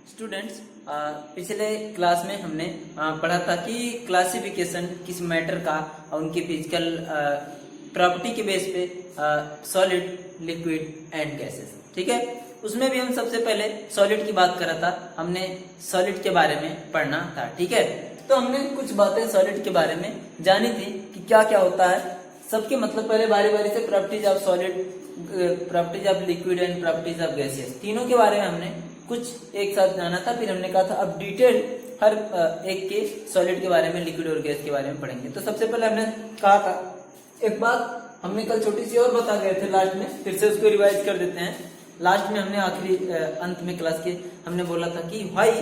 Students, पिछले class में हमने पढ़ा था कि क्लासिफिकेशन किस मैटर का और उनकी फिजिकल प्रॉपर्टी के बेस पे सॉलिड, लिक्विड एंड गैसेस। ठीक है, उसमें भी हम सबसे पहले सॉलिड की बात करा था, हमने सॉलिड के बारे में पढ़ना था। ठीक है, तो हमने कुछ बातें सॉलिड के बारे में जानी थी कि क्या क्या होता है सबके, मतलब पहले बारी बारी से properties of solid, properties of liquid and properties of gases, तीनों के बारे में हमने कुछ एक साथ जाना था। फिर हमने कहा था अब डिटेल हर एक के सॉलिड के बारे में, लिक्विड और गैस के बारे में पढ़ेंगे। तो सबसे पहले हमने कहा था, एक बात हमने कल छोटी सी और बता गए थे लास्ट में, फिर से उसको रिवाइज कर देते हैं। लास्ट में हमने आखिरी अंत में क्लास के हमने बोला था कि why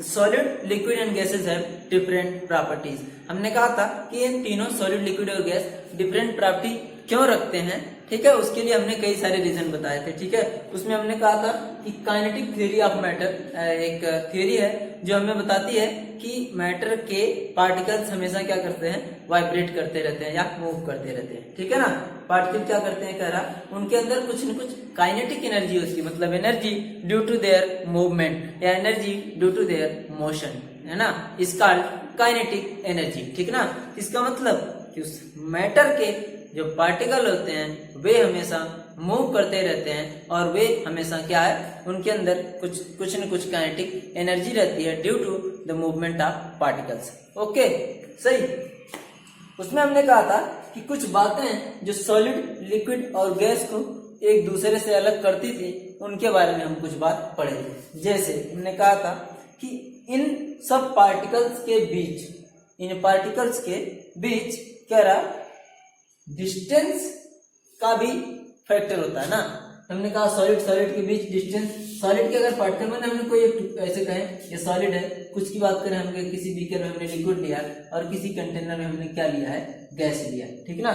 solid, liquid and gases have different properties. हमने कहा था कि इन तीनों सॉलिड, लिक्विड और गैस डिफरेंट प्रॉपर्टी क्यों रखते हैं। ठीक है, उसके लिए हमने कई सारे रीजन बताए थे। ठीक है, उसमें हमने कहा था कि काइनेटिक थ्योरी ऑफ मैटर एक थ्योरी है जो हमें बताती है कि मैटर के पार्टिकल्स हमेशा क्या करते हैं, वाइब्रेट करते रहते हैं या मूव करते रहते हैं। ठीक है ना, पार्टिकल क्या करते हैं, कह रहा उनके अंदर कुछ न कुछ काइनेटिक एनर्जी होती है, मतलब energy due to their movement या energy due to their motion, है ना, इज कॉल्ड काइनेटिक एनर्जी। ठीक ना, इसका मतलब कि उस मैटर के जो पार्टिकल होते हैं वे हमेशा मूव करते रहते हैं और वे हमेशा क्या है, उनके अंदर कुछ न कुछ काइनेटिक एनर्जी रहती है due to the movement of particles. Okay, सही। उसमें हमने कहा था कि कुछ बातें जो सॉलिड, लिक्विड और गैस को एक दूसरे से अलग करती थी, उनके बारे में हम कुछ बात पढ़े थे। जैसे हमने कहा था कि इन सब पार्टिकल्स के बीच, इन पार्टिकल्स के बीच कह रहा डिस्टेंस का भी फैक्टर होता है ना। हमने कहा सॉलिड के बीच डिस्टेंस, सॉलिड के अगर पार्टिकल में हमने कोई एक ऐसे कहें ये सॉलिड है, कुछ की बात करें, हमने किसी बीकर में हमने लिक्विड लिया और किसी कंटेनर में हमने क्या लिया है, गैस लिया। ठीक ना,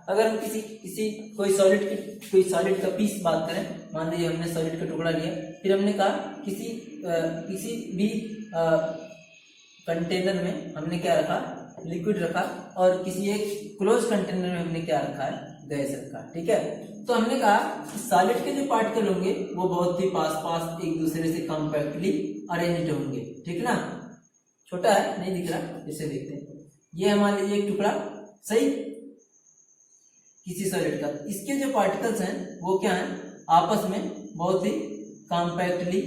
अगर हम किसी कोई सॉलिड का पीस बात करें, मान लीजिए हमने सॉलिड का टुकड़ा लिया, फिर हमने कहा किसी भी कंटेनर में हमने क्या रखा, लिक्विड रखा, और किसी एक क्लोज कंटेनर में हमने क्या रखा है, गैस रखा। ठीक है, तो हमने कहा कि सॉलिड के जो पार्टिकल होंगे वो बहुत ही पास एक दूसरे से कॉम्पैक्टली अरेंज्ड होंगे। ठीक ना, छोटा है नहीं दिख रहा, इसे देखते हैं, ये मान लीजिए एक टुकड़ा, सही, किसी सॉलिड का, इसके जो पार्टिकल्स हैं वो क्या है, आपस में बहुत ही कॉम्पैक्टली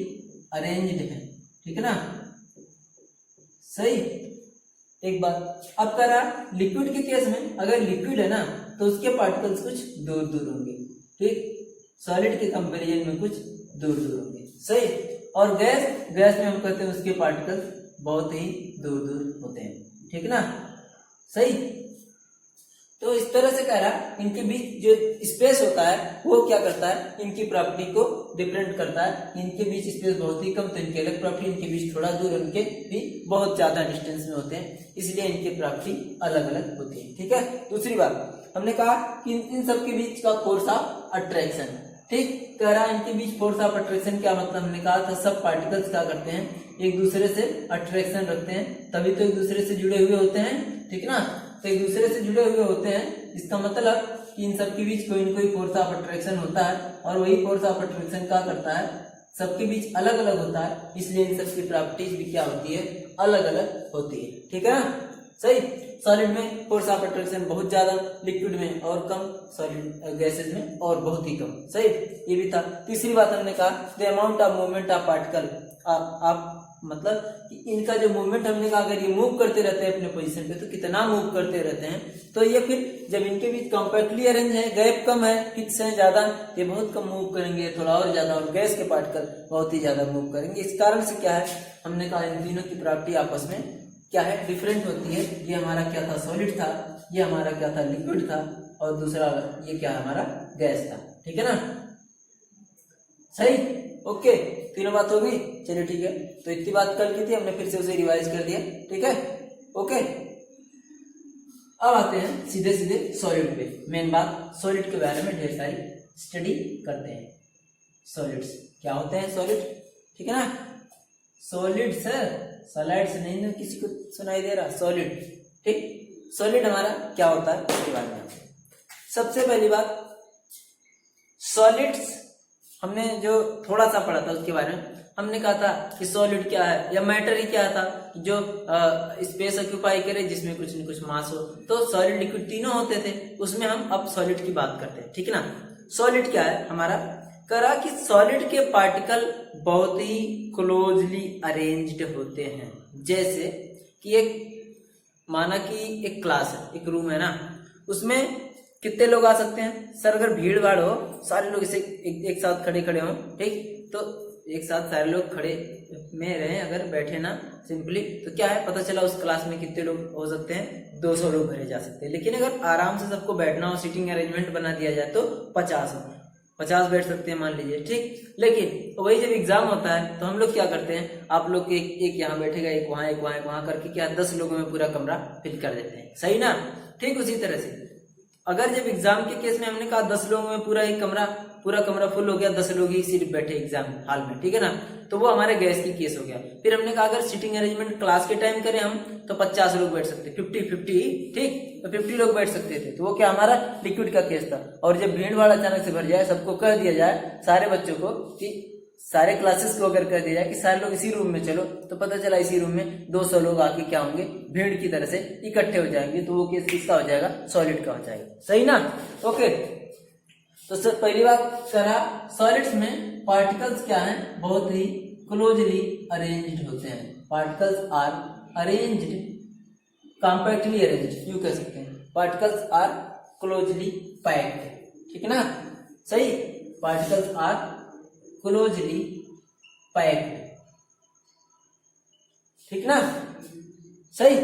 अरेंज्ड है। ठीक है ना, सही। एक बात अब कह रहा लिक्विड के केस में, अगर लिक्विड है ना तो उसके पार्टिकल्स कुछ दूर दूर होंगे। ठीक, सॉलिड के कंपैरिजन में कुछ दूर दूर होंगे, सही। और गैस में हम कहते हैं उसके पार्टिकल्स बहुत ही दूर दूर होते हैं। ठीक ना, सही। तो इस तरह से कह रहा इनके बीच जो स्पेस होता है वो क्या करता है, इनकी प्रॉपर्टी को डिफरेंट करता है। इनके बीच स्पेस बहुत ही कम, तो इनकी अलग प्रॉपर्टी, इनके बीच थोड़ा दूर, इनके भी बहुत ज्यादा डिस्टेंस में होते हैं, इसलिए इनकी प्रॉपर्टी अलग अलग होती है। ठीक है, दूसरी बात हमने कहा कि इन सब के बीच का फोर्स ऑफ अट्रैक्शन। ठीक, कह रहा इनके बीच फोर्स ऑफ अट्रैक्शन क्या मतलब, हमने कहा था सब पार्टिकल्स क्या करते हैं, एक दूसरे से अट्रैक्शन रखते हैं, तभी तो एक दूसरे से जुड़े हुए होते हैं। ठीक ना, तो एक दूसरे से जुड़े हुए होते हैं, इसका मतलब कि इन सबके बीच कोई न कोई फोर्स ऑफ अट्रैक्शन होता है, और वही फोर्स ऑफ अट्रैक्शन क्या करता है, सबके बीच अलग अलग होता है, इसलिए इन सबकी प्रॉपर्टीज भी क्या होती है, अलग अलग होती है। ठीक है ना, सही। सॉलिड में फोर्स ऑफ अट्रैक्शन बहुत ज्यादा, लिक्विड में और कम, सॉलिड गैसेज में और बहुत ही कम, सही। ये भी था। तीसरी बात हमने कहा the amount of movement of particle, आप मतलब कि इनका जो मूवमेंट, हमने कहा अगर ये मूव करते रहते हैं अपने पोजीशन पे तो कितना मूव करते रहते हैं, तो ये फिर जब इनके बीच कॉम्पैक्टली अरेंज है, गैप कम है, फिक्स है ज्यादा, ये बहुत कम मूव करेंगे, थोड़ा और ज्यादा, और गैस के पार्टिकल बहुत ही ज्यादा मूव करेंगे। इस कारण से क्या है, हमने कहा इन तीनों की प्रॉपर्टी आपस में क्या है, डिफरेंट होती है। ये हमारा क्या था, सॉलिड था, ये हमारा क्या था, लिक्विड था, और दूसरा ये क्या हमारा, गैस था। ठीक है ना, सही। ओके, तीनों बात हो गई, चलिए ठीक है। तो इतनी बात कल की थी, हमने फिर से उसे रिवाइज कर दिया। ठीक है, ओके। अब आते हैं सीधे सीधे सॉलिड पे। मेन बात, सॉलिड के बारे में ढेर सारी स्टडी करते हैं। सॉलिड्स क्या होते हैं, सॉलिड, ठीक है ना, सॉलिड सर, सॉलिड्स नहीं ना, किसी को सुनाई दे रहा, सॉलिड। ठीक, सॉलिड हमारा क्या होता है उसके बारे में। सबसे पहली बात, सॉलिड्स हमने जो थोड़ा सा पढ़ा था उसके बारे में, हमने कहा था कि सॉलिड क्या है या मैटर ही क्या था, जो स्पेस ऑक्यूपाई करे जिसमें कुछ न कुछ मास हो। तो सॉलिड लिक्विड तीनों होते थे, उसमें हम अब सॉलिड की बात करते हैं, ठीक है ना। सॉलिड क्या है हमारा, करा कि सॉलिड के पार्टिकल बहुत ही क्लोजली अरेंज्ड होते हैं। जैसे कि एक माना कि एक क्लास है, एक रूम है ना, उसमें कितने लोग आ सकते हैं सर, अगर भीड़ भाड़ हो, सारे लोग इसे एक साथ खड़े खड़े हों, ठीक, तो एक साथ सारे लोग खड़े में रहे, अगर बैठे ना सिंपली, तो क्या है पता चला उस क्लास में कितने लोग हो सकते हैं, 200 लोग भरे जा सकते हैं। लेकिन अगर आराम से सबको बैठना हो, सीटिंग अरेंजमेंट बना दिया जाए तो 50 बैठ सकते हैं मान लीजिए, ठीक। लेकिन वही जब एग्जाम होता है तो हम लोग क्या करते हैं, आप लोग एक यहाँ बैठेगा, एक वहाँ, एक वहाँ, एक वहाँ करके क्या 10 लोगों में पूरा कमरा फिल कर देते हैं, सही ना। ठीक उसी तरह से अगर जब एग्जाम के केस में हमने कहा 10 लोगों में पूरा कमरा फुल हो गया, 10 लोग ही सिर्फ बैठे एग्जाम हॉल में, ठीक है ना, तो वो हमारे गैस की केस हो गया। फिर हमने कहा अगर सीटिंग अरेंजमेंट क्लास के टाइम करें हम तो 50 लोग बैठ सकते, 50, ठीक, तो 50 लोग बैठ सकते थे, तो वो क्या हमारा लिक्विड का केस था। और जब भीड़ भाड़ अचानक से भर जाए, सबको कह दिया जाए सारे बच्चों को कि सारे क्लासेस को अगर कह दिया जाए कि सारे लोग इसी रूम में चलो, तो पता चला इसी रूम में 200 लोग आके क्या होंगे, भीड़ की तरह से इकट्ठे हो जाएंगे, तो वो केस किसका हो जाएगा, सॉलिड का हो जाएगा, सही ना। ओके, तो सर पहली बात करा, सॉलिड्स में पार्टिकल्स क्या हैं, बहुत ही क्लोजली अरेंज्ड होते हैं। Particles are arranged, compactly arranged, यूं कह सकते हैं, पार्टिकल्स आर क्लोजली पैक्ड, ठीक है ना, सही। पार्टिकल्स आर क्लोजली पैक्ड, ठीक ना, सही।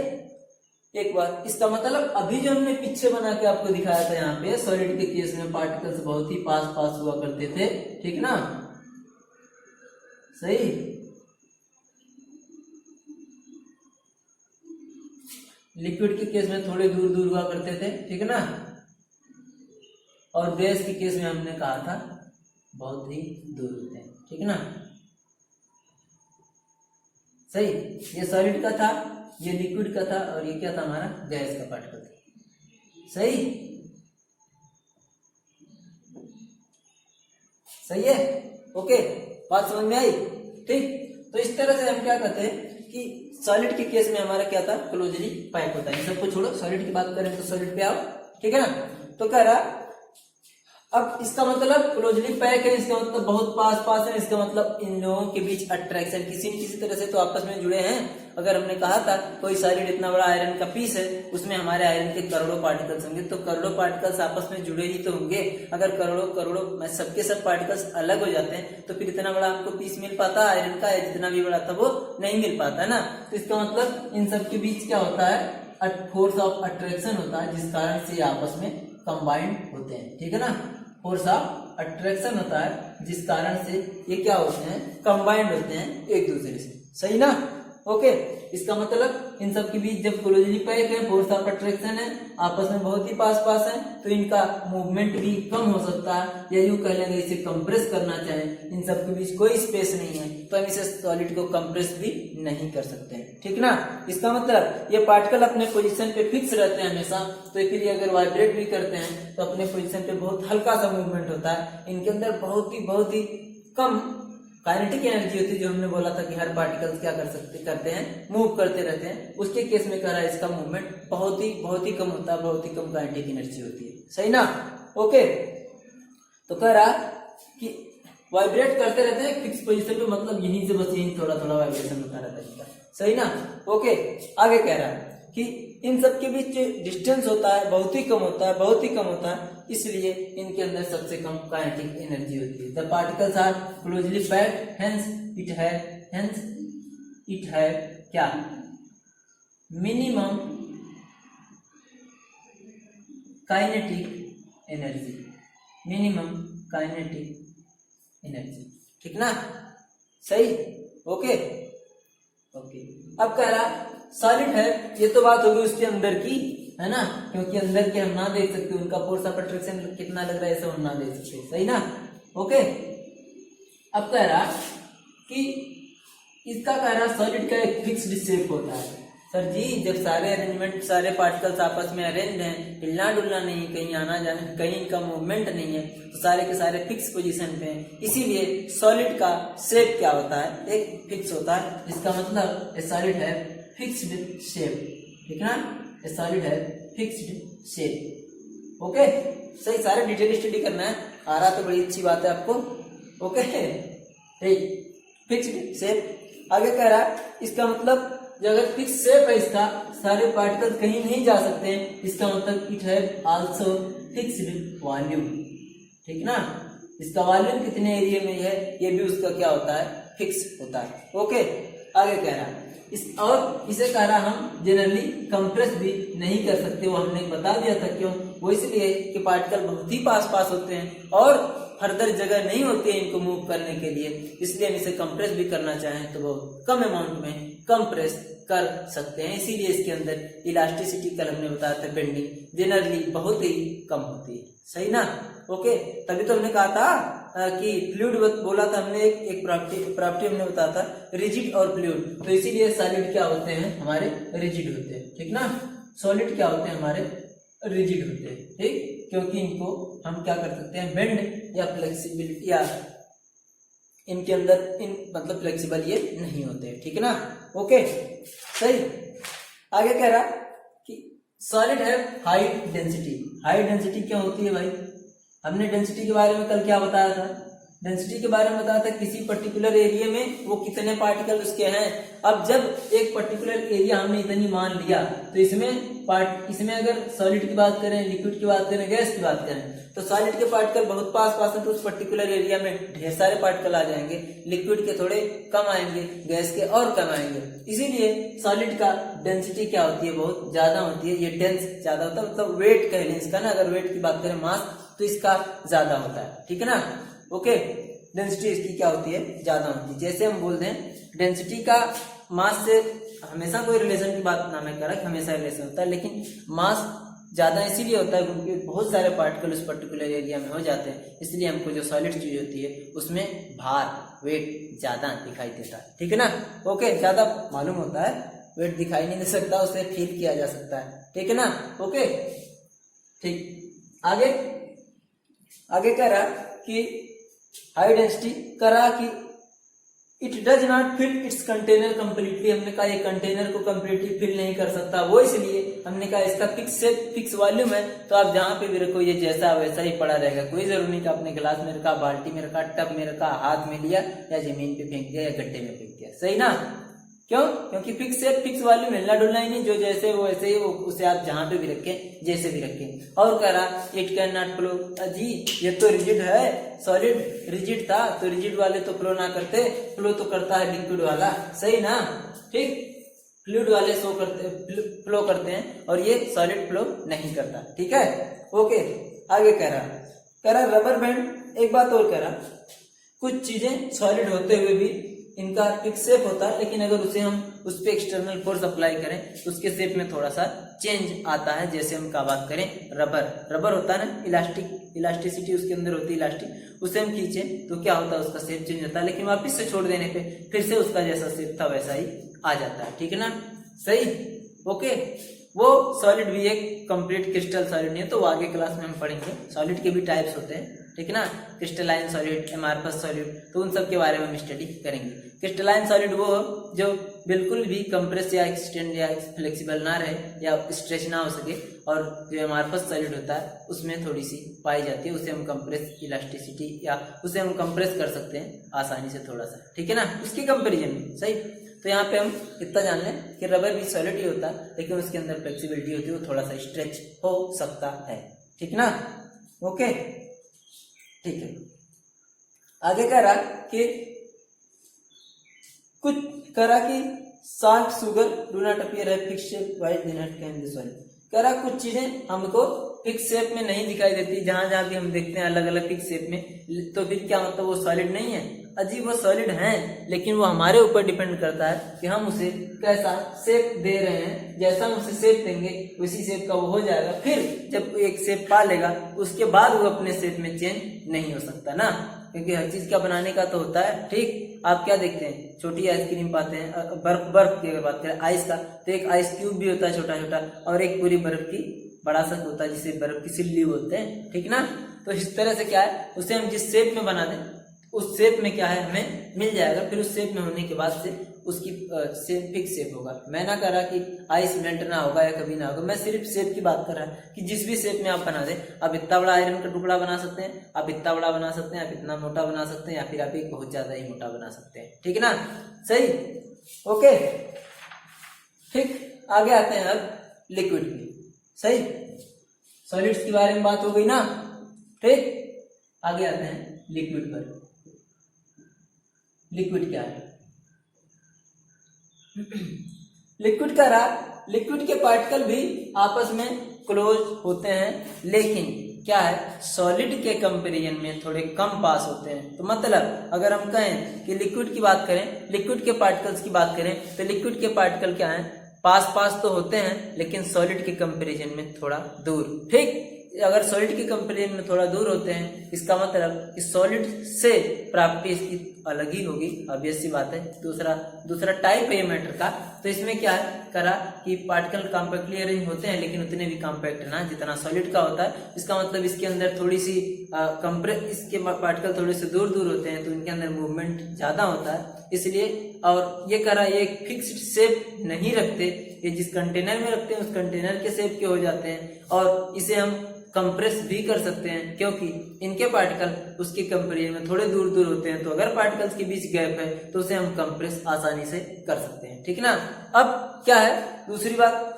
एक बात, इसका मतलब अभी जो हमने पीछे बना के आपको दिखाया था यहाँ पे, सॉलिड के केस में पार्टिकल्स बहुत ही पास हुआ करते थे, ठीक ना, सही। लिक्विड के केस में थोड़े दूर दूर हुआ करते थे, ठीक है ना, और गैस के केस में हमने कहा था बहुत ही दूर होते हैं, ठीक है ना, सही। ये सॉलिड का था, ये लिक्विड का था, और ये क्या था हमारा गैस का पार्टिकल था, सही, सही है। ओके, बात समझ में आई, ठीक। तो इस तरह से हम क्या कहते हैं कि सॉलिड के केस में हमारा क्या था, क्लोजली पैक होता है। इन सबको छोड़ो, सॉलिड की बात करें तो सॉलिड पे आओ, ठीक है ना। तो कह रहा अब इसका मतलब क्लोजली पैक है, इसका मतलब बहुत पास है, इसका मतलब इन लोगों के बीच अट्रैक्शन किसी न किसी तरह से तो आपस में जुड़े हैं। अगर हमने कहा था कोई सॉलिड इतना बड़ा आयरन का पीस है, उसमें हमारे आयरन के करोड़ों पार्टिकल्स होंगे, तो करोड़ों पार्टिकल्स आपस में जुड़े ही तो होंगे। अगर करोड़ों सबके सब पार्टिकल्स अलग हो जाते हैं तो फिर इतना बड़ा हमको पीस मिल पाता आयरन का, जितना भी बड़ा था वो नहीं मिल पाता है ना। तो इसका मतलब इन सब के बीच क्या होता है, फोर्स ऑफ अट्रैक्शन होता है, जिस कारण से आपस में कंबाइंड होते हैं, ठीक है ना। फोर्स ऑफ अट्रैक्शन होता है जिस कारण से ये क्या होते हैं, कंबाइंड होते हैं एक दूसरे से, सही ना। ओके, इसका मतलब इन सब के बीच जब क्लोजली पैक है, फोर्स ऑफ अट्रैक्शन है, आपस में बहुत ही पास है, तो इनका मूवमेंट भी कम हो सकता है, या यूं कह लेंगे इसे कंप्रेस करना चाहें, इन सब के बीच कोई स्पेस नहीं है तो हम इसे सॉलिड को कंप्रेस भी नहीं कर सकते हैं, ठीक ना। इसका मतलब ये पार्टिकल अपने पोजीशन पे फिक्स रहते हैं हमेशा, तो फिर अगर वाइब्रेट भी करते हैं तो अपने पोजीशन पे बहुत हल्का सा मूवमेंट होता है, इनके अंदर बहुत ही कम काइनेटिक एनर्जी होती है, जो हमने बोला था कि हर पार्टिकल्स क्या करते हैं, मूव करते रहते हैं। उसके केस में कह रहा है इसका मूवमेंट बहुत ही कम होता है, बहुत ही कम काइनेटिक एनर्जी होती है, सही ना। ओके, तो कह रहा कि वाइब्रेट करते रहते हैं फिक्स पोजीशन पे, मतलब यहीं से बस यहीं थोड़ा वाइब्रेशन होता रहता है, सही ना। ओके, आगे कह रहा है कि इन सब के बीच डिस्टेंस होता है बहुत ही कम होता है, इसलिए इनके अंदर सबसे कम काइनेटिक एनर्जी होती है। The particles are closely packed, hence it है क्या, मिनिमम काइनेटिक एनर्जी, ठीक ना, सही। ओके, अब कह रहा सॉलिड है, ये तो बात होगी उसके अंदर की, है ना, क्योंकि अंदर के हम ना देख सकते, उनका फोर्स ऑफ अट्रैक्शन कितना लग रहा है ऐसे हम ना देख सकते, सही ना। ओके, अब कह रहा कि इसका कह रहा सॉलिड का एक फिक्स्ड शेप होता है, सर जी जब सारे अरेंजमेंट, सारे पार्टिकल्स आपस में अरेंज हैं, हिलना डुलना नहीं है, कहीं आना जाना, कहीं इनका मूवमेंट नहीं है, तो सारे के सारे फिक्स पोजीशन पे हैं। इसीलिए सॉलिड का शेप क्या होता है, एक फिक्स होता है, जिसका मतलब ए सॉलिड है फिक्स्ड शेप, ठीक है ना, ए सॉलिड है फिक्स्ड शेप। ओके, सही, सारे डिटेल स्टडी करना है, आ रहा तो बड़ी अच्छी बात है आपको। ओके, ठीक, फिक्स्ड शेप। आगे कह रहा है इसका मतलब जो अगर फिक्स शेप है इसका, सारे पार्टिकल कहीं नहीं जा सकते हैं, इसका मतलब इट है आल्सो फिक्स्ड वॉल्यूम, ठीक ना, इसका वॉल्यूम कितने एरिया में है ये भी उसका क्या होता है, फिक्स होता है। ओके, आगे कह रहा है और इसे कह रहा हम जनरली कंप्रेस भी नहीं कर सकते, वो हमने बता दिया था क्यों, वो इसलिए कि पार्टिकल बहुत ही पास पास होते हैं और फर्दर जगह नहीं होती है इनको मूव करने के लिए, इसलिए हम इसे कंप्रेस भी करना चाहें तो वो कम अमाउंट में कंप्रेस कर सकते हैं। इसीलिए इसके अंदर इलास्टिसिटी कल हमने बताया था बेंडिंग जनरली बहुत ही कम होती है, सही ना। ओके, तभी तो हमने कहा था कि फ्लूइड बोला था हमने, एक प्रॉपर्टी हमने बताया था रिजिड और फ्लूइड, तो इसीलिए सॉलिड क्या होते हैं हमारे, रिजिड होते हैं, ठीक ना, सॉलिड क्या होते हैं हमारे, रिजिड होते हैं, ठीक, क्योंकि इनको हम क्या कर सकते हैं, बेंड या फ्लेक्सिबिलिटी या इनके अंदर मतलब फ्लेक्सिबल ये नहीं होते, ठीक है ना। ओके, सही। आगे कह रहा कि सॉलिड है हाई डेंसिटी। हाई डेंसिटी क्या होती है भाई, हमने डेंसिटी के बारे में कल क्या बताया था, डेंसिटी के बारे में बताया था किसी पर्टिकुलर एरिया में वो कितने पार्टिकल उसके हैं। अब जब एक पर्टिकुलर एरिया हमने इतनी मान लिया तो इसमें अगर सॉलिड की बात करें, लिक्विड की बात करें, गैस की बात करें, तो सॉलिड के पार्टिकल बहुत पास पास हैं तो उस पर्टिकुलर एरिया में ढेर सारे पार्टिकल आ जाएंगे, लिक्विड के थोड़े कम आएंगे, गैस के और कम आएंगे। इसीलिए सॉलिड का डेंसिटी क्या होती है, बहुत ज्यादा होती है, ये डेंस ज्यादा होता है, मतलब वेट कह लें इसका ना, अगर वेट की बात करें मास तो इसका ज्यादा होता है, ठीक है ना। ओके, डेंसिटी इसकी क्या होती है, ज्यादा होती है। जैसे हम बोलते हैं डेंसिटी का मास से हमेशा कोई रिलेशन की बात ना मैं कर रहा कि हमेशा रिलेशन होता है, लेकिन मास ज्यादा इसीलिए होता है क्योंकि बहुत सारे पार्टिकल उस पर्टिकुलर एरिया में हो जाते हैं, इसलिए हमको जो सॉलिड चीज होती है उसमें भार, वेट ज्यादा दिखाई देता है, ठीक है ना। ओके, ज्यादा मालूम होता है, वेट दिखाई नहीं दे सकता, उसे फील किया जा सकता है, ठीक है ना। ओके, ठीक। आगे कह रहा कि हाई डेंसिटी करा कि it does not fill it's container completely. हमने कहा ये कंटेनर को कंप्लीटली फिल नहीं कर सकता, वो इसलिए हमने कहा इसका फिक्स वॉल्यूम है, तो आप जहां पे भी रखो ये जैसा वैसा ही पड़ा रहेगा, कोई जरूरी नहीं कि आपने गिलास में रखा, बाल्टी में रखा, टब में रखा, हाथ में लिया या जमीन पे फेंक दिया या गड्ढे में फेंक दिया, सही ना। क्यों, क्योंकि फिक्स वॉल्यूम, हिलना डुलना ही नहीं, जो जैसे वो ऐसे ही, वो उसे आप जहां पे भी रखें जैसे भी रखें। और कह रहा इट कैन नॉट फ्लो, जी ये तो रिजिड है, सॉलिड रिजिड था तो रिजिड वाले तो फ्लो ना करते, फ्लो तो करता है लिक्विड वाला, सही ना, ठीक, फ्लूइड वाले फ्लो करते हैं और ये सॉलिड फ्लो नहीं करता, ठीक है। ओके, आगे कह रहा रबर बैंड। एक बात और कह रहा, कुछ चीजें सॉलिड होते हुए भी इनका एक शेप होता है, लेकिन अगर उसे हम उस पर एक्सटर्नल फोर्स अप्लाई करें तो उसके शेप में थोड़ा सा चेंज आता है। जैसे हम क्या बात करें, रबर होता है ना, इलास्टिसिटी उसके अंदर होती है, इलास्टिक, उसे हम खींचे तो क्या होता है, उसका शेप चेंज होता है, लेकिन वापिस से छोड़ देने पे फिर से उसका जैसा शेप था वैसा ही आ जाता है, ठीक है ना, सही। ओके, वो सॉलिड भी एक कंप्लीट क्रिस्टल सॉलिड नहीं है, तो वो आगे क्लास में हम पढ़ेंगे। सॉलिड के भी टाइप्स होते हैं, ठीक है ना, क्रिस्टलाइन सॉलिड, एमार्फस सॉलिड, तो उन सब के बारे में हम स्टडी करेंगे। क्रिस्टलाइन सॉलिड वो जो बिल्कुल भी कंप्रेस या एक्सटेंड या फ्लेक्सिबल ना रहे या स्ट्रेच ना हो सके, और जो एमार्फस सॉलिड होता है उसमें थोड़ी सी पाई जाती है, उसे हम कंप्रेस इलास्टिसिटी या उसे हम कंप्रेस कर सकते हैं आसानी से थोड़ा सा, ठीक है ना, उसकी कंपेरिजन में, सही। तो यहाँ पे हम इतना जान लें कि रबर भी सॉलिड ही होता है, लेकिन उसके अंदर फ्लेक्सिबिलिटी होती है, वो थोड़ा सा स्ट्रेच हो सकता है, ठीक ना। ओके, ठीक है। आगे कह रहा कि कुछ करा कि salt sugar do not appear है fix shape while they not can be solid. कह रहा कुछ चीजें हमको फिक्स शेप में नहीं दिखाई देती, जहां जहां भी हम देखते हैं अलग अलग फिक्स शेप में, तो फिर क्या मतलब वो सॉलिड नहीं है, अजीब वो सॉलिड हैं, लेकिन वो हमारे ऊपर डिपेंड करता है कि हम उसे कैसा शेप दे रहे हैं। जैसा हम उसे शेप देंगे उसी शेप का वो हो जाएगा, फिर जब एक शेप पा लेगा उसके बाद वो अपने शेप में चेंज नहीं हो सकता ना, क्योंकि हर चीज का बनाने का तो होता है, ठीक। आप क्या देखते हैं, छोटी आइसक्रीम पाते हैं, बर्फ की अगर बात करें आइस का, तो एक आइस क्यूब भी होता है छोटा छोटा, और एक पूरी बर्फ की बड़ा सा होता है जिसे बर्फ की सिल्ली बोलते हैं, ठीक ना। तो इस तरह से क्या है, उसे हम जिस शेप में बना दें उस शेप में क्या है हमें मिल जाएगा। फिर उस शेप में होने के बाद से उसकी शेप फिक्स शेप होगा। मैं ना कह रहा कि आइस मेल्ट ना होगा या कभी ना होगा, मैं सिर्फ शेप की बात कर रहा है कि जिस भी शेप में आप बना दें, आप इतना बड़ा आयरन का टुकड़ा बना सकते हैं, आप इतना बड़ा बना सकते हैं, आप इतना मोटा बना सकते हैं, या फिर आप एक बहुत ज्यादा ही मोटा बना सकते हैं, ठीक है ना। सही, ओके, ठीक। आगे आते हैं अब लिक्विड की। सही, सॉलिड्स के बारे में बात हो गई ना, ठीक। आगे आते हैं लिक्विड पर। लिक्विड क्या है? लिक्विड का रहा, लिक्विड के पार्टिकल भी आपस में क्लोज होते हैं, लेकिन क्या है, सॉलिड के कंपैरिजन में थोड़े कम पास होते हैं। तो मतलब अगर हम कहें कि लिक्विड की बात करें, लिक्विड के पार्टिकल्स की बात करें, तो लिक्विड के पार्टिकल क्या है, पास पास तो होते हैं लेकिन सॉलिड के कंपैरिजन में थोड़ा दूर, ठीक। अगर सॉलिड के कंपैरिजन में थोड़ा दूर होते हैं, इसका मतलब कि सॉलिड से प्रॉपर्टी इसकी अलग ही होगी, ऑब्वियस सी बात है। दूसरा टाइप है ये मैटर का। तो इसमें क्या है करा कि पार्टिकल कॉम्पैक्टली अरेंज होते हैं, लेकिन उतने भी कॉम्पैक्ट ना जितना सॉलिड का होता है। इसका मतलब इसके अंदर थोड़ी सी इसके पार्टिकल थोड़े से दूर दूर होते हैं, तो इनके अंदर मूवमेंट ज्यादा होता है, इसलिए। और ये करा ये फिक्स्ड शेप नहीं रखते, ये जिस कंटेनर में रखते हैं उस कंटेनर के शेप के हो जाते हैं, और इसे हम कंप्रेस भी कर सकते हैं, क्योंकि इनके पार्टिकल उसके कंपैरिजन में थोड़े दूर दूर होते हैं। तो अगर पार्टिकल्स के बीच गैप है तो उसे हम कंप्रेस आसानी से कर सकते हैं, ठीक ना। अब क्या है दूसरी बात,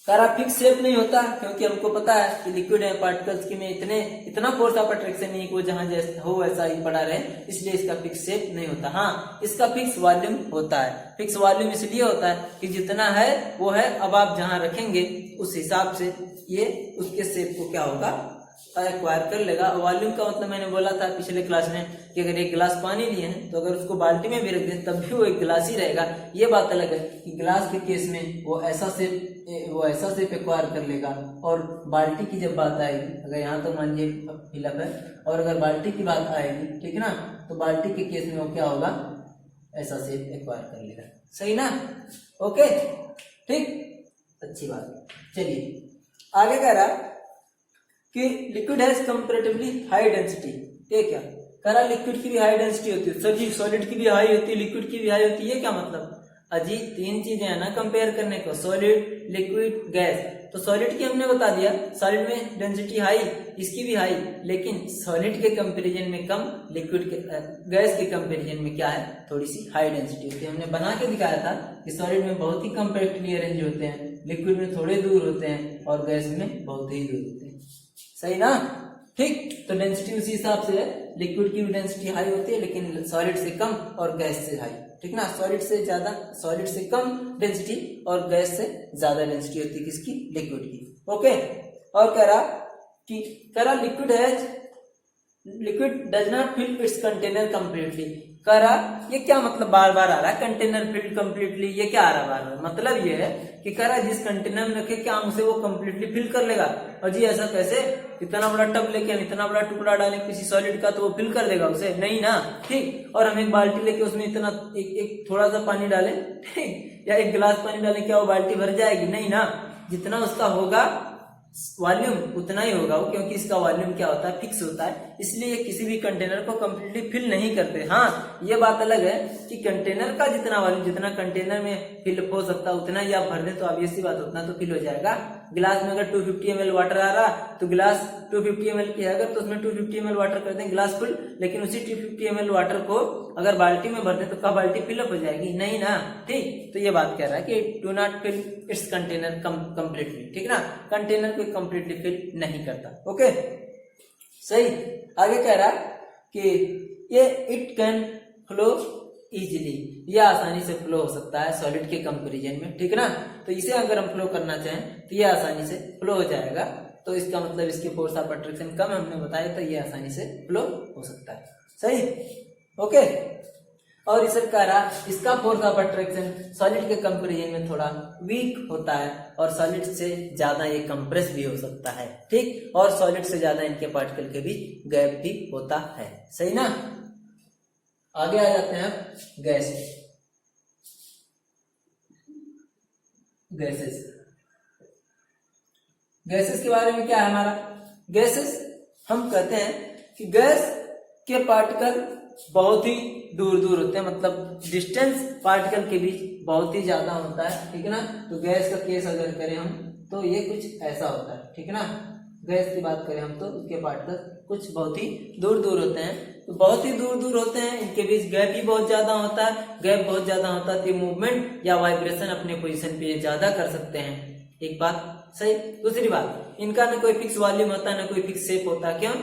सारा फिक्स शेप नहीं होता, क्योंकि हमको पता है कि लिक्विड है, पार्टिकल्स की में इतना फोर्स ऑफ अट्रैक्शन नहीं कि वो जहां जैसे हो वैसा ही पड़ा रहे, इसलिए इसका फिक्स शेप नहीं होता। हाँ, इसका फिक्स वॉल्यूम होता है। फिक्स वॉल्यूम इसलिए होता है कि जितना है वो है, अब आप जहां रखेंगे उस हिसाब से ये उसके शेप को क्या होगा, एक्वायर कर लेगा। वॉल्यूम का मतलब मैंने बोला था पिछले क्लास में कि अगर एक गिलास पानी लिए हैं तो अगर उसको बाल्टी में भी रख दें तब भी वो एक गिलास ही रहेगा। ये बात अलग है कि गिलास के केस में वो ऐसा शेप एक्वायर कर लेगा, और बाल्टी की जब बात आएगी, अगर यहाँ तो मान लीजिए फिलअप है, और अगर बाल्टी की बात आएगी, ठीक है ना, तो बाल्टी के केस में वो क्या होगा, ऐसा शेप एक्वायर कर लेगा। सही ना, ओके, ठीक, अच्छी बात। चलिए आगे कह रहा कि liquid has comparatively high density. ये क्या कह रहा, लिक्विड की भी हाई डेंसिटी होती है। सर जी सॉलिड की भी हाई होती है, लिक्विड की भी हाई होती है, ये क्या मतलब? अजी तीन चीजें है ना कंपेयर करने को, सॉलिड, लिक्विड, गैस। तो सॉलिड की हमने बता दिया, सॉलिड में डेंसिटी हाई, इसकी भी हाई, लेकिन सॉलिड के कंपैरिजन में कम, लिक्विड के गैस के कंपैरिजन में क्या है, थोड़ी सी हाई डेंसिटी होती है। हमने बना के दिखाया था कि सॉलिड में बहुत ही कंपैक्टली अरेंज होते हैं, लिक्विड में थोड़े दूर होते हैं, और गैस में बहुत ही दूर होते हैं। सही ना, ठीक। तो डेंसिटी उसी हिसाब से है, लिक्विड की भी डेंसिटी हाई होती है लेकिन सॉलिड से कम और गैस से हाई, ठीक ना। सॉलिड से कम डेंसिटी और गैस से ज्यादा डेंसिटी होती है किसकी, लिक्विड की, ओके। और कह रहा liquid does not fill it's container completely. कह रहा ये क्या मतलब, बार बार आ रहा है कंटेनर फिल्ड कंप्लीटली, ये क्या आ रहा है बार बार, मतलब ये है कि कह रहा जिस कंटेनर में रखे क्या हम उसे वो कंप्लीटली फिल कर लेगा। और जी ऐसा कैसे, इतना बड़ा टब लेके हम इतना बड़ा टुकड़ा डालें किसी सॉलिड का तो वो फिल कर देगा उसे, नहीं ना, ठीक। और हम एक बाल्टी लेके उसमें इतना एक थोड़ा सा पानी डालें, ठीक, या एक गिलास पानी डालें, क्या वो बाल्टी भर जाएगी? नहीं ना, जितना उसका होगा वॉल्यूम उतना ही होगा वो, क्योंकि इसका वॉल्यूम क्या होता है, फिक्स होता है, इसलिए ये किसी भी कंटेनर को कंप्लीटली फिल नहीं करते। हाँ, ये बात अलग है कि कंटेनर का जितना वॉल्यूम, जितना कंटेनर में फिल हो सकता है उतना ही आप भर दें तो ऑब्वियस सी बात उतना तो फिल हो जाएगा। गिलास में अगर 250 ml वाटर आ रहा तो गिलास 250 ml की है अगर तो उसमें 250 ml वाटर कर दें गिलास फुल, लेकिन उसी 250 ml वाटर को अगर बाल्टी में भर दें तो क्या बाल्टी फिलअप हो जाएगी? नहीं ना, ठीक। तो ये बात कह रहा है कि do not fill it's container completely, ठीक ना, कंटेनर को कंप्लीटली फिल नहीं करता, ओके, सही। आगे कह रहा कि ये इट कैन फ्लो इजीली, ये आसानी से फ्लो हो सकता है सॉलिड के कंपैरिजन में, ठीक ना। तो इसे अगर हम फ्लो करना चाहें तो ये आसानी से फ्लो हो जाएगा। तो इसका मतलब इसकी फोर्स ऑफ अट्रैक्शन कम है हमने बताया, तो ये आसानी से फ्लो हो सकता है, सही, ओके। और इसे कह रहा इसका फोर्स ऑफ अट्रैक्शन सॉलिड के कंपैरिजन में थोड़ा वीक होता है, और सॉलिड से ज्यादा ये कंप्रेस भी हो सकता है, ठीक, और सॉलिड से ज्यादा इनके पार्टिकल के बीच गैप भी होता है, सही ना, आगे आ जाते हैं गैस, गैसेस के बारे में क्या है हमारा। गैसेस हम कहते हैं कि गैस के पार्टिकल बहुत ही दूर दूर होते हैं, मतलब डिस्टेंस पार्टिकल के बीच बहुत ही ज्यादा होता है, ठीक है ना। तो गैस का केस अगर करें हम तो ये कुछ ऐसा होता है, ठीक है ना। गैस की बात करें हम तो उसके पार्टिकल कुछ बहुत ही दूर दूर होते हैं, तो बहुत ही दूर दूर होते हैं, इनके बीच गैप भी बहुत ज्यादा होता है। गैप बहुत ज्यादा होता है तो मूवमेंट या वाइब्रेशन अपने पोजीशन पे ज्यादा कर सकते हैं, एक बात सही। दूसरी बात, इनका ना कोई फिक्स वॉल्यूम होता है ना कोई फिक्स शेप होता है। क्यों?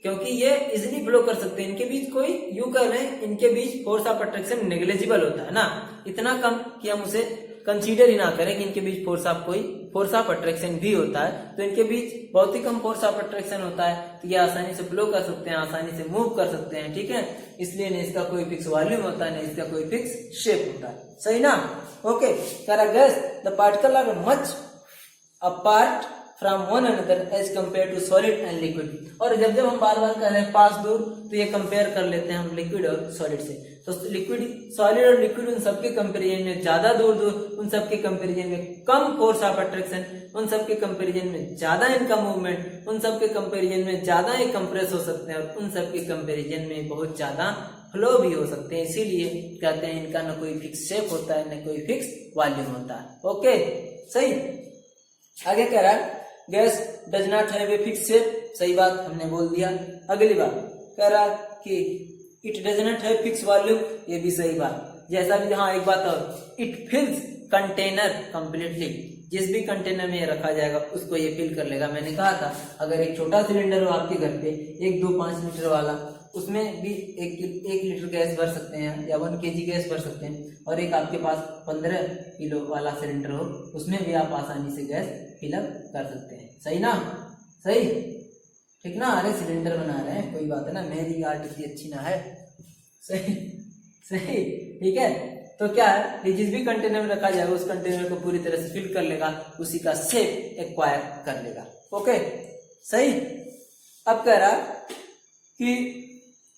क्योंकि ये इजिली फ्लो कर सकते हैं, इनके बीच कोई यूं कर रहे हैं, इनके बीच फोर्स ऑफ अट्रैक्शन नेग्लिजिबल होता है ना, इतना कम कि हम उसे कंसीडर ही ना करें कि इनके बीच फोर्स ऑफ अट्रैक्शन भी होता है। तो इनके बीच बहुत ही कम फोर्स ऑफ अट्रैक्शन होता है, तो ये आसानी से फ्लो कर सकते हैं, आसानी से मूव कर सकते हैं, ठीक है। इसलिए न इसका कोई फिक्स वॉल्यूम होता है, न इसका कोई फिक्स शेप होता है, सही ना। Okay, gas the particle are much apart from one another as compare to solid and liquid. और जब जब हम बार बार कह रहे हैं पास दूर, तो ये कंपेयर कर लेते हैं हम लिक्विड और सॉलिड से। तो लिक्विड, सॉलिड और लिक्विड उन सबके कंपेरिजन में ज्यादा दूर दूर, उन सबके कंपेरिजन में कम फोर्स ऑफ अट्रैक्शन, उन सबके कंपेरिजन में ज्यादा इनका मूवमेंट, उन सबके कंपेरिजन में ज्यादा ये कंप्रेस हो सकते हैं, और उन सबके कंपेरिजन में बहुत ज्यादा फ्लो भी हो सकते हैं। इसीलिए कहते हैं इनका न कोई फिक्स शेप होता है, न कोई फिक्स वॉल्यूम होता है। ओके, सही। आगे कह रहा है gas does not have a fix shape, सही बात हमने बोल दिया। अगली बात कह रहा कि it does not have fix volume, ये भी सही बात। जैसा भी, हाँ एक बात और, इट फिल्स कंटेनर कंप्लीटली, जिस भी कंटेनर में ये रखा जाएगा उसको ये फिल कर लेगा। मैंने कहा था अगर एक छोटा सिलेंडर हो आपके घर पे, 1, 2, 5 लीटर वाला, उसमें भी 1 लीटर गैस भर सकते हैं या 1 kg गैस भर सकते हैं, और एक आपके पास 15 किलो वाला सिलेंडर हो, उसमें भी आप आसानी से गैस फिलअप कर सकते हैं, सही ना, सही, ठीक ना। अरे सिलेंडर बना रहे हैं, कोई बात है ना, मेरी आर्ट इतनी अच्छी ना है, सही सही, ठीक है। तो क्या है कि जिस भी कंटेनर में रखा जाएगा उस कंटेनर को पूरी तरह से फिल कर लेगा, उसी का शेप एक्वायर कर लेगा। ओके, सही। अब कह रहा कि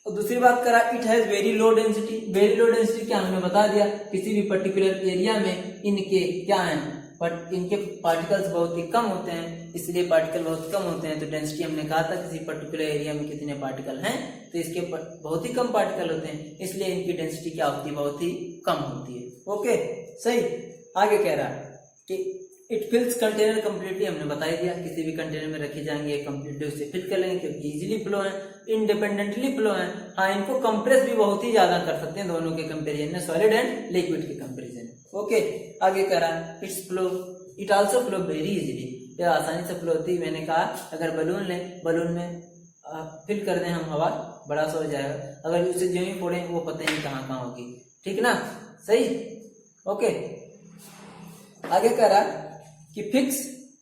दूसरी बात करा, it has very low density. Very low density क्या हमने बता दिया, किसी भी पर्टिकुलर एरिया में इनके क्या है, बट इनके पार्टिकल्स बहुत ही कम होते हैं, इसलिए पार्टिकल बहुत कम होते हैं। तो डेंसिटी हमने कहा था किसी पर्टिकुलर एरिया में कितने पार्टिकल हैं, तो इसके बहुत ही कम पार्टिकल होते हैं, इसलिए इनकी डेंसिटी क्या होती है, बहुत ही कम होती है। ओके, सही। आगे कह रहा है कि इट फिल्स कंटेनर कम्प्लीटली, हमने बता ही दिया किसी भी कंटेनर में रखे जाएंगे कम्प्लीटली उसे फिल कर लेंगे, क्योंकि इजीली फ्लो है, इंडिपेंडेंटली फ्लो है। हाँ, इनको कंप्रेस भी बहुत ही ज्यादा कर सकते हैं दोनों के कंपेरिजन में, सॉलिड एंड लिक्विड के कंपेरिजन में। ओके, आगे कह रहा है it's flow, it also flow very easily, यह आसानी से फ्लो होती है। मैंने कहा अगर बलून लें, बलून में फिल कर दें हम, हवा बड़ा सा हो जाएगा, अगर उसे जो ही फोड़े वो पता नहीं कहाँ कहाँ होगी, ठीक ना, सही। ओके, आगे कह रहा है कि फिक्स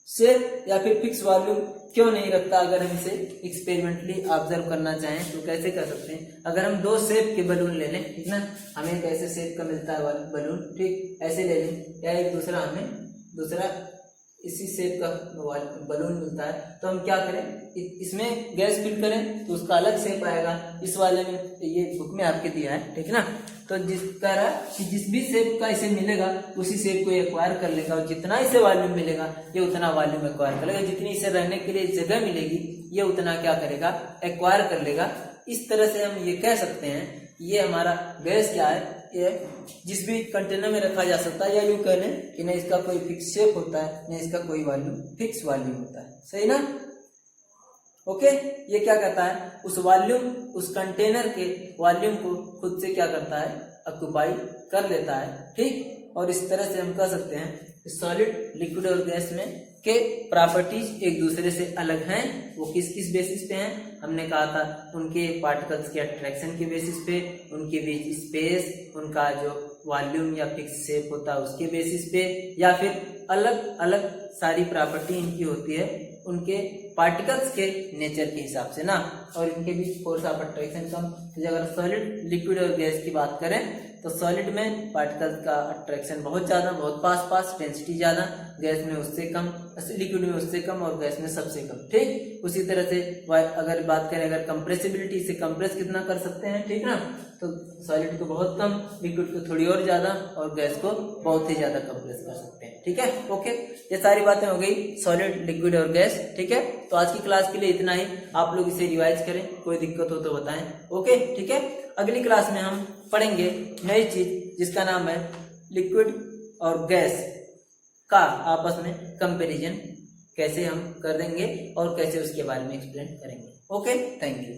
शेप या फिर फिक्स वॉल्यूम क्यों नहीं रखता। अगर हम इसे एक्सपेरिमेंटली ऑब्जर्व करना चाहें तो कैसे कर सकते हैं। अगर हम 2 शेप के बलून ले लें, ठीक ना, हमें कैसे शेप का मिलता है बलून, ठीक, ऐसे ले लें, या एक दूसरा हमें दूसरा इसी शेप का बलून मिलता है, तो हम क्या करें, इसमें गैस फिल करें तो उसका अलग शेप आएगा, इस वाले में, ये बुक में आपके दिया है, ठीक ना। तो जिस कह रहा है कि जिस भी शेप का इसे मिलेगा उसी शेप को एक्वायर कर लेगा, और जितना इसे वॉल्यूम मिलेगा ये उतना वॉल्यूम एक्वायर कर लेगा, जितनी इसे रहने के लिए जगह मिलेगी ये उतना क्या करेगा, एक्वायर कर लेगा। इस तरह से हम ये कह सकते हैं ये हमारा गैस क्या है, ये जिस भी कंटेनर में रखा जा सकता है, या यूं कह लें कि न इसका कोई फिक्स शेप होता है न इसका कोई वॉल्यूम फिक्स वॉल्यूम होता है, सही ना। ओके, ये क्या करता है, उस वॉल्यूम, उस कंटेनर के वॉल्यूम को खुद से क्या करता है, ऑक्यूपाई कर लेता है, ठीक। और इस तरह से हम कह सकते हैं सॉलिड, लिक्विड और गैस में के प्रॉपर्टीज एक दूसरे से अलग हैं। वो किस किस बेसिस पे हैं, हमने कहा था उनके पार्टिकल्स के अट्रैक्शन के बेसिस पे, उनके बीच स्पेस, उनका जो वॉल्यूम या फिक्स शेप होता है उसके बेसिस पे, या फिर अलग अलग सारी प्रॉपर्टी इनकी होती है उनके पार्टिकल्स के नेचर के हिसाब से ना। और इनके बीच फोर्स ऑफ अट्रैक्शन कम, तो अगर सॉलिड, लिक्विड और गैस की बात करें तो सॉलिड में पार्टिकल का अट्रैक्शन बहुत ज्यादा, बहुत पास, डेंसिटी ज्यादा, गैस में उससे कम, लिक्विड में उससे कम और गैस में सबसे कम। ठीक, उसी तरह से अगर बात करें अगर कंप्रेसिबिलिटी से, कंप्रेस कितना कर सकते हैं, ठीक ना, तो सॉलिड को बहुत कम, लिक्विड को थोड़ी और ज्यादा और गैस को बहुत ही ज्यादा कंप्रेस कर सकते हैं। ठीक है, ओके, ये सारी बातें हो गई सॉलिड, लिक्विड और गैस। ठीक है, तो आज की क्लास के लिए इतना ही। आप लोग इसे रिवाइज करें, कोई दिक्कत हो तो बताएं। ओके, ठीक है, अगली क्लास में हम पढ़ेंगे नई चीज जिसका नाम है लिक्विड और गैस का आपस में कंपैरिजन कैसे हम कर देंगे और कैसे उसके बारे में एक्सप्लेन करेंगे। Okay, thank you.